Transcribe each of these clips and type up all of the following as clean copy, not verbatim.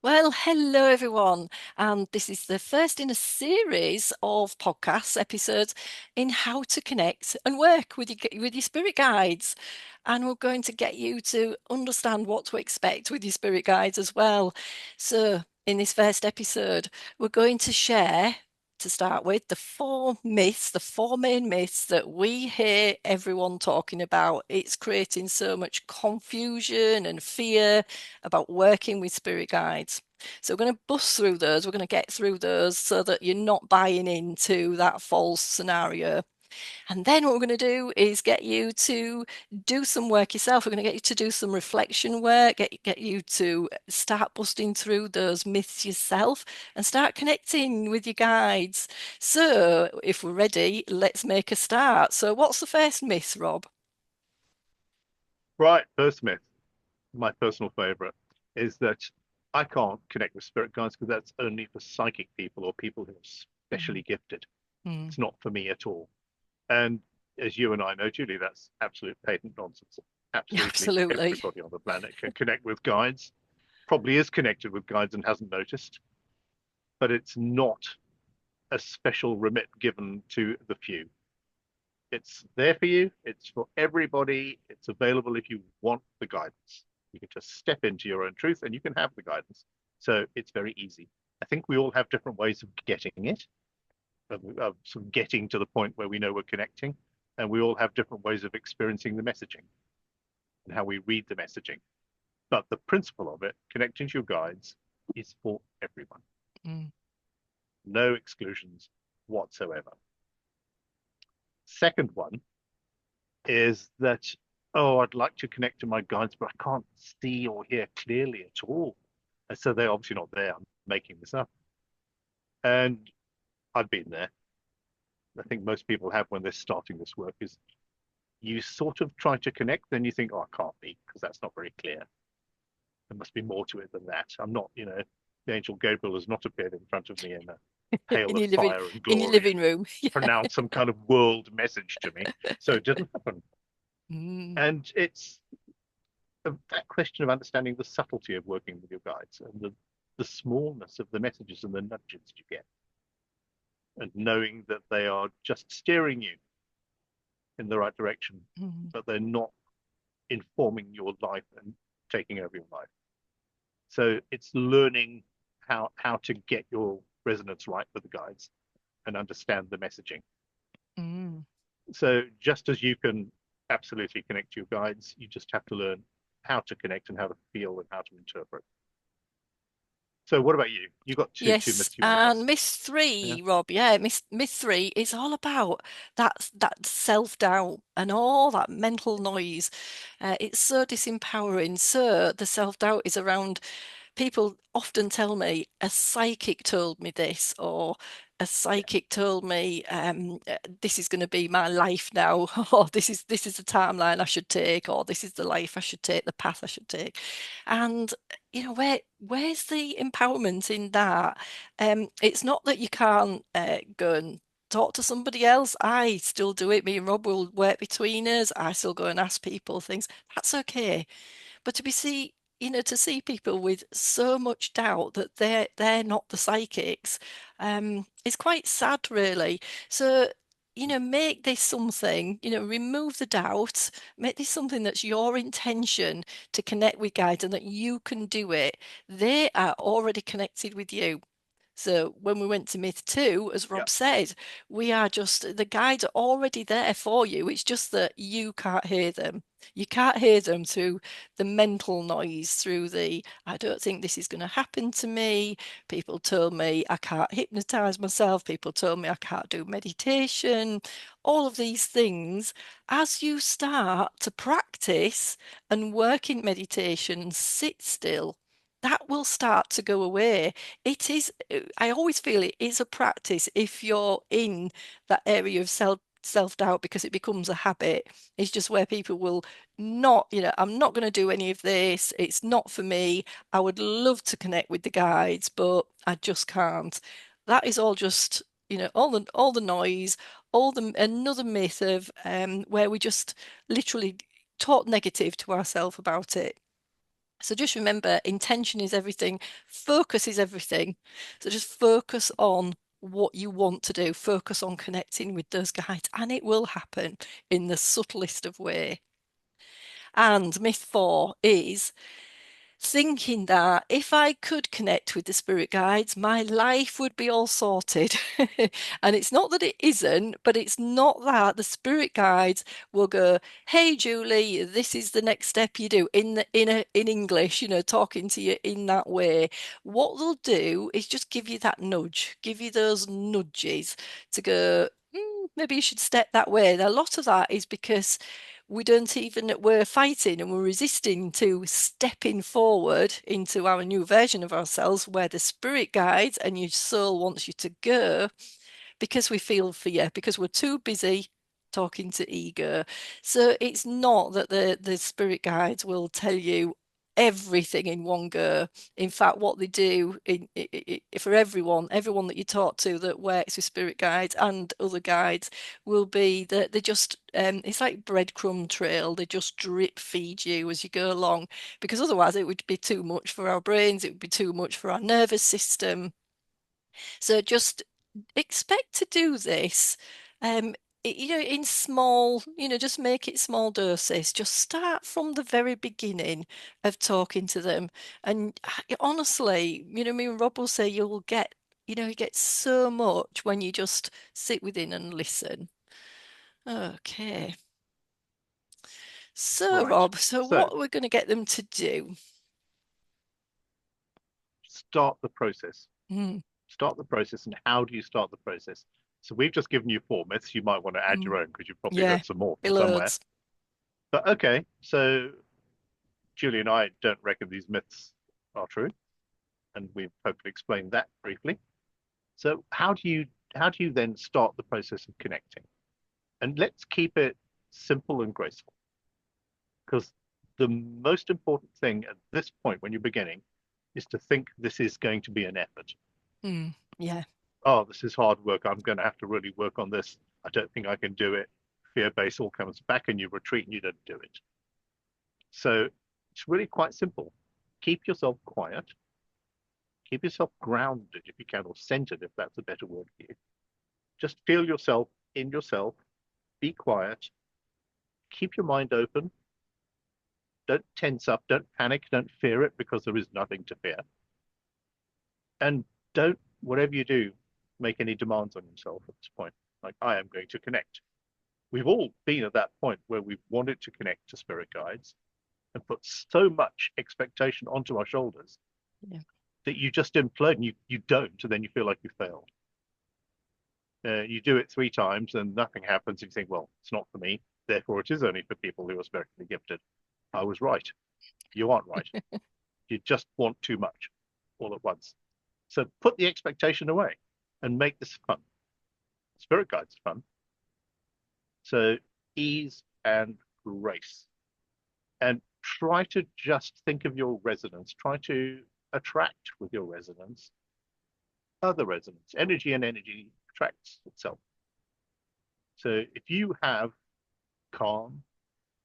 Well, hello everyone, and this is the first in a series of podcast episodes in how to connect and work with your spirit guides. And we're going to get you to understand what to expect with your spirit guides as well. So, in this first episode, we're going to share, to start with, the four main myths that we hear everyone talking about. It's creating so much confusion and fear about working with spirit guides. So we're going to bust through those. We're going to get through those so that you're not buying into that false scenario. And then what we're going to do is get you to do some work yourself. We're going to get you to do some reflection work, get you to start busting through those myths yourself and start connecting with your guides. So if we're ready, let's make a start. So what's the first myth, Rob? Right, first myth, my personal favorite, is that I can't connect with spirit guides because that's only for psychic people or people who are Mm, specially gifted. mm. It's not for me at all. And as you and I know, Julie, that's absolute patent nonsense. Absolutely Absolutely. everybody on the planet can connect with guides, probably is connected with guides and hasn't noticed, but it's not a special remit given to the few. It's there for you. It's for everybody. It's available if you want the guidance. You can just step into your own truth and you can have the guidance. So it's very easy. I think we all have different ways of getting it, of sort of getting to the point where we know we're connecting. And we all have different ways of experiencing the messaging and how we read the messaging. But the principle of it, connecting to your guides, is for everyone. Mm, No exclusions whatsoever. Second one is that, oh, I'd like to connect to my guides, but I can't see or hear clearly at all. And so they're obviously not there. I'm making this up. And I've been there. I think most people have when they're starting this work is you sort of try to connect, then you think, oh, I can't be because that's not very clear. There must be more to it than that. I'm not, the angel Gabriel has not appeared in front of me in a hail In of your living fire and in your glory living and room. Yeah. pronounce some kind of world message to me. So it didn't happen. Mm, And it's that question of understanding the subtlety of working with your guides and the smallness of the messages and the nudges you get, and knowing that they are just steering you in the right direction, mm, but they're not informing your life and taking over your life. So it's learning how to get your resonance right with the guides and understand the messaging. mm. So just as you can absolutely connect to your guides, you just have to learn how to connect and how to feel and how to interpret. So what about you? You got two Yes, myths you want to and bust. Miss Yeah. Three, Rob. Yeah, Miss Three is all about that self-doubt and all that mental noise. It's so disempowering. So the self-doubt is around people often tell me a psychic told me this, or a Yeah. psychic told me this is going to be my life now, or this is the timeline I should take, or this is the life I should take, the path I should take. And where's the empowerment in that? It's not that you can't go and talk to somebody else. I still do it. Me and Rob will work between us. I still go and ask people things. That's okay. But to see people with so much doubt that they're not the psychics, is quite sad, really. So, make this something, remove the doubt, make this something that's your intention to connect with guides and that you can do it. They are already connected with you. So when we went to myth two, as Yeah. Rob said, the guides are already there for you. It's just that you can't hear them. You can't hear them through the mental noise, through I don't think this is going to happen to me. People told me I can't hypnotize myself. People told me I can't do meditation. All of these things, as you start to practice and work in meditation and sit still, that will start to go away. I always feel it is a practice if you're in that area of self-doubt, because it becomes a habit. It's just where people will not, I'm not going to do any of this. It's not for me. I would love to connect with the guides, but I just can't. That is all just, all the noise, all the another myth of where we just literally talk negative to ourselves about it. So just remember, intention is everything, focus is everything. So just focus on what you want to do, focus on connecting with those guides, and it will happen in the subtlest of way. And myth 4 is thinking that if I could connect with the spirit guides, my life would be all sorted. And it's not that it isn't, but it's not that the spirit guides will go, "Hey Julie, this is the next step you do," in English, talking to you in that way. What they'll do is just give you that nudge, give you those nudges to go, maybe you should step that way. And a lot of that is because we're fighting and we're resisting to stepping forward into our new version of ourselves where the spirit guides and your soul wants you to go, because we feel fear, because we're too busy talking to ego. So it's not that the spirit guides will tell you everything in one go. In fact, what they do for everyone that you talk to that works with spirit guides and other guides, will be that they just it's like breadcrumb trail. They just drip feed you as you go along, because otherwise it would be too much for our brains, it would be too much for our nervous system. So just expect to do this. Um, in small, just make it small doses. Just start from the very beginning of talking to them. And honestly, me and Rob will say you'll get, you get so much when you just sit within and listen. Okay. So, Right. Rob, so So what we're going to get them to do? start the process. Mm, Start the process. And how do you start the process? So we've just given you 4 myths. You might want to add mm, your own because you've probably yeah, heard some more be from somewhere. loads. But okay, so Julie and I don't reckon these myths are true, and we've hopefully explained that briefly. So how do you then start the process of connecting? And let's keep it simple and graceful, because the most important thing at this point when you're beginning is to think this is going to be an effort. Yeah. Oh, this is hard work. I'm going to have to really work on this. I don't think I can do it. Fear base all comes back and you retreat and you don't do it. So it's really quite simple. Keep yourself quiet. Keep yourself grounded if you can, or centered if that's a better word for you. Just feel yourself in yourself. Be quiet. Keep your mind open. Don't tense up. Don't panic. Don't fear it because there is nothing to fear. And don't, whatever you do, make any demands on yourself at this point. Like, I am going to connect. We've all been at that point where we've wanted to connect to spirit guides and put so much expectation onto our shoulders Yeah. that you just implode and you don't, and then you feel like you failed. You do it 3 times and nothing happens. And you think, well, it's not for me. Therefore, it is only for people who are spiritually gifted. I was right. You aren't right. You just want too much all at once. So put the expectation away and make this fun. Spirit guides are fun. So ease and grace. And try to just think of your resonance. Try to attract with your resonance other resonance. Energy and energy attracts itself. So if you have calm,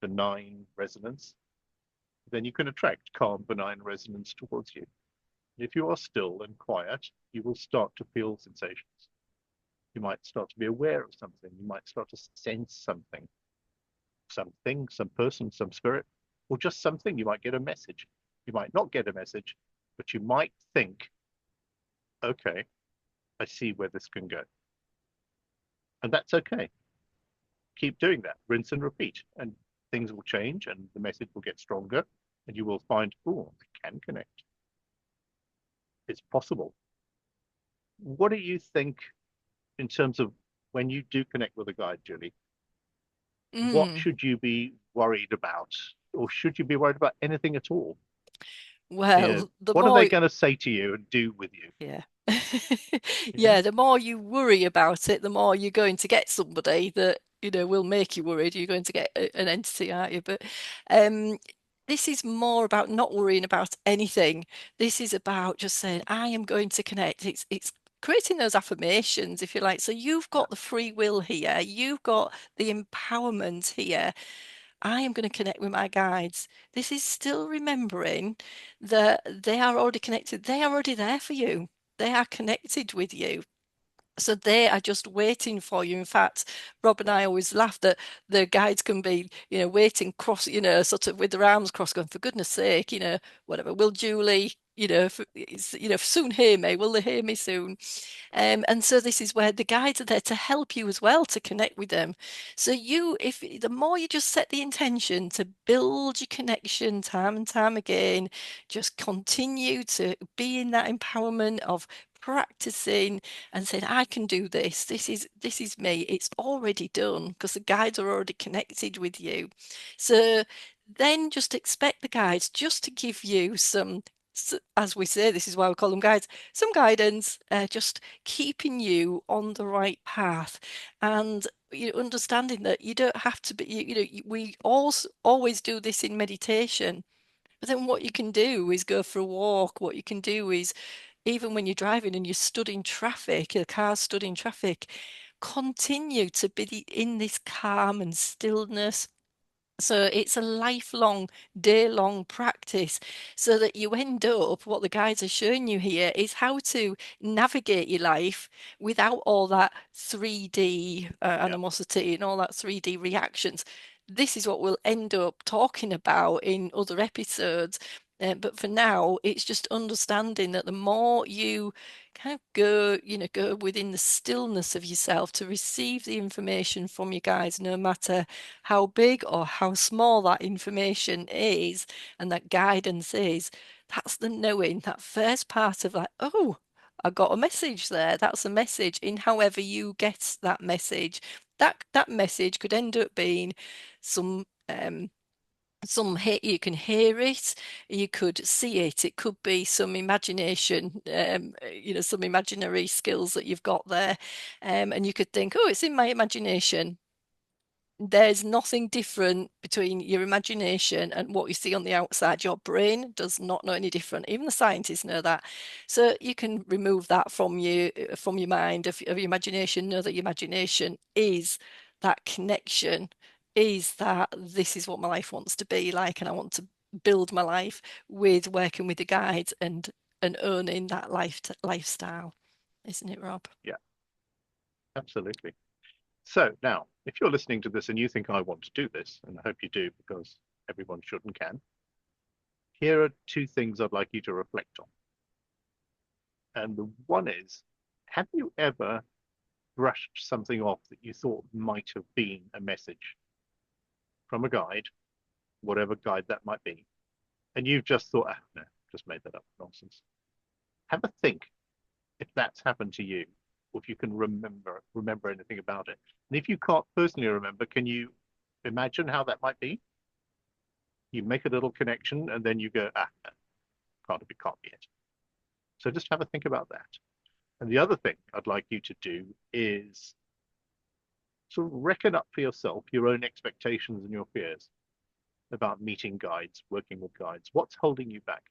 benign resonance, then you can attract calm, benign resonance towards you. If you are still and quiet, you will start to feel sensations. You might start to be aware of something. You might start to sense something, some person, some spirit, or just something. You might get a message. You might not get a message, but you might think, okay, I see where this can go. And that's okay. Keep doing that, rinse and repeat, and things will change and the message will get stronger and you will find, oh, I can connect. It's possible. What do you think in terms of when you do connect with a guide, Julie? What Mm. should you be worried about? Or should you be worried about anything at all? Well, the What are they more, going to say to you and do with you? yeah. Yeah. Yeah, the more you worry about it, the more you're going to get somebody that, will make you worried. You're going to get an entity, aren't you? But um, this is more about not worrying about anything. This is about just saying, I am going to connect. It's creating those affirmations, if you like. So you've Yeah. got the free will here. You've got the empowerment here. I am going to connect with my guides. This is still remembering that they are already connected. They are already there for you. They are connected with you. So they are just waiting for you. In fact, Rob and Yeah, I always laugh that the guides can be, waiting cross, sort of with their arms crossed, going, for goodness sake, whatever. Will Julie, soon hear me? Will they hear me soon? And so this is where the guides are there to help you as well to connect with them. So if the more you just set the intention to build your connection time and time again, just continue to be in that empowerment of practicing and saying, I can do this. This is me. It's already done because the guides are already connected with you. So then just expect the guides just to give you some, as we say, this is why we call them guides, some guidance, just keeping you on the right path, and understanding that you don't have to be, we also always do this in meditation. But then what you can do is go for a walk. What you can do is, even when you're driving and you're stood in traffic, the car's stood in traffic, continue to be in this calm and stillness. So it's a lifelong, day-long practice, so that you end up, what the guides are showing you here is how to navigate your life without all that 3D yeah, animosity and all that 3D reactions. This is what we'll end up talking about in other episodes. But for now, it's just understanding that the more you kind of go within the stillness of yourself to receive the information from your guides, no matter how big or how small that information is and that guidance is, that's the knowing, that first part of like, oh, I got a message there. That's a message in however you get that message. That message could end up being some you can hear it, you could see it, it could be some imagination, some imaginary skills that you've got there, and you could think, oh, it's in my imagination. There's nothing different between your imagination and what you see on the outside. Your brain does not know any different. Even the scientists know that. So you can remove that from your mind of your imagination. Know that your imagination is that connection, is that this is what my life wants to be like, and I want to build my life with working with the guides and owning that lifestyle, isn't it, Rob? yeah, absolutely. So now, if you're listening to this and you think I want to do this, and I hope you do because everyone should and can, here are two things I'd like you to reflect on. And the one is, have you ever brushed something off that you thought might have been a message from a guide, whatever guide that might be, and you've just thought, ah, no, just made that up, nonsense. Have a think if that's happened to you, or if you can remember anything about it. And if you can't personally remember, can you imagine how that might be? You make a little connection, and then you go, ah, no, can't be it. So just have a think about that. And the other thing I'd like you to do is sort of reckon up for yourself your own expectations and your fears about meeting guides, working with guides. What's holding you back?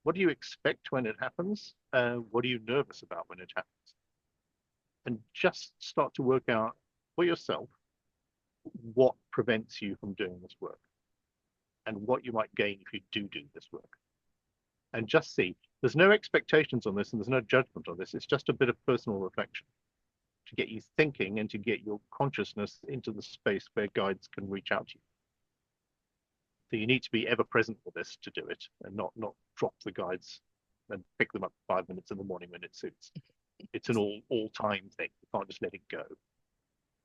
What do you expect when it happens? What are you nervous about when it happens? And just start to work out for yourself what prevents you from doing this work and what you might gain if you do this work. And just see, there's no expectations on this and there's no judgment on this. It's just a bit of personal reflection to get you thinking and to get your consciousness into the space where guides can reach out to you. So you need to be ever present for this to do it and not drop the guides and pick them up 5 minutes in the morning when it suits. It's an all time thing. You can't just let it go.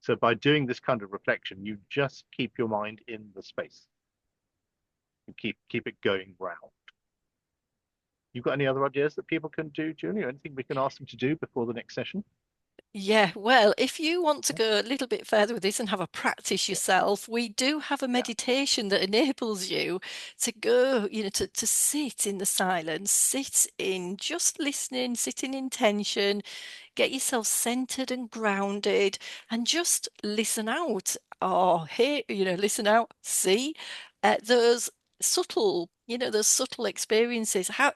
So by doing this kind of reflection, you just keep your mind in the space and keep it going round. You got any other ideas that people can do, Julie? Anything we can ask them to do before the next session? Yeah, well, if you want to go a little bit further with this and have a practice Yeah, yourself, we do have a yeah, meditation that enables you to go, to sit in the silence, sit in just listening, sitting in tension, get yourself centered and grounded, and just listen out or hear, listen out, see those subtle, those subtle experiences, how,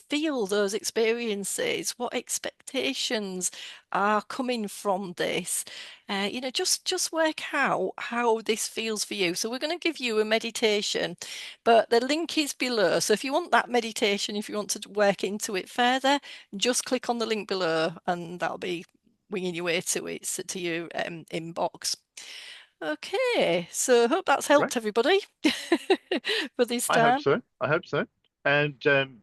feel those experiences, what expectations are coming from this. Just work out how this feels for you. So we're going to give you a meditation, but the link is below. So if you want that meditation, if you want to work into it further, just click on the link below and that'll be winging your way to it, to your inbox. Okay, so hope that's Right. helped everybody for this I hope time. so. I hope so. And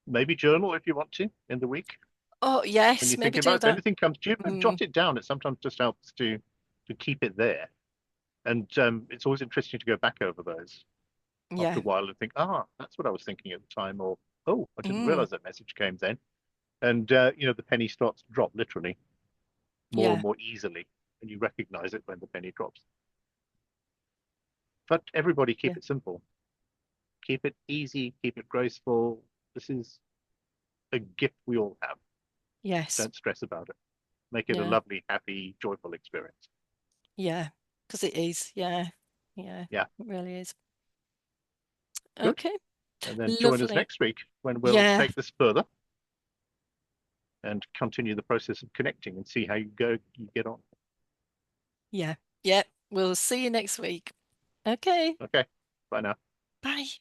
maybe journal if you want to in the week Oh, when yes, you're maybe thinking do about it. If that. anything comes to you, Mm, jot it down. It sometimes just helps to keep it there. And it's always interesting to go back over those after yeah. a while and think, ah, that's what I was thinking at the time, or oh, I didn't Mm, realize that message came then. And the penny starts to drop literally more and yeah. more easily, and you recognize it when the penny drops. But everybody Yeah. keep it simple, keep it easy, keep it graceful. This is a gift we all have. Yes. Don't stress about it. Make it a Yeah. lovely, happy, joyful experience. Yeah. Because it is. Yeah. Yeah. Yeah, It really is. good. Okay. And then join us Lovely. next week when we'll Yeah. take this further and continue the process of connecting and see how you get on. Yeah. Yeah. We'll see you next week. Okay. Okay, bye now. Bye.